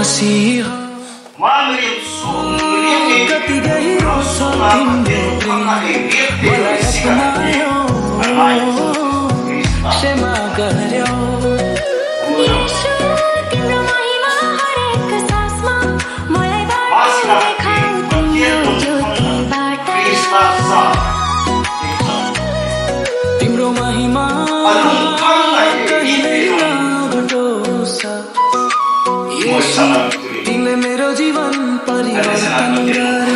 मसीहा कति गहिरो छ तिम्रो मलाई अपनायो क्षमा गर्यो तिम्रो महिमा हरेक सासमा मलाई बाटो देखाऊ तिम्रो ज्योतिबाट तिम्रो महिमा कहिल्यै नघटोस् तिमीले मेरो जीवन परिवर्तन गरे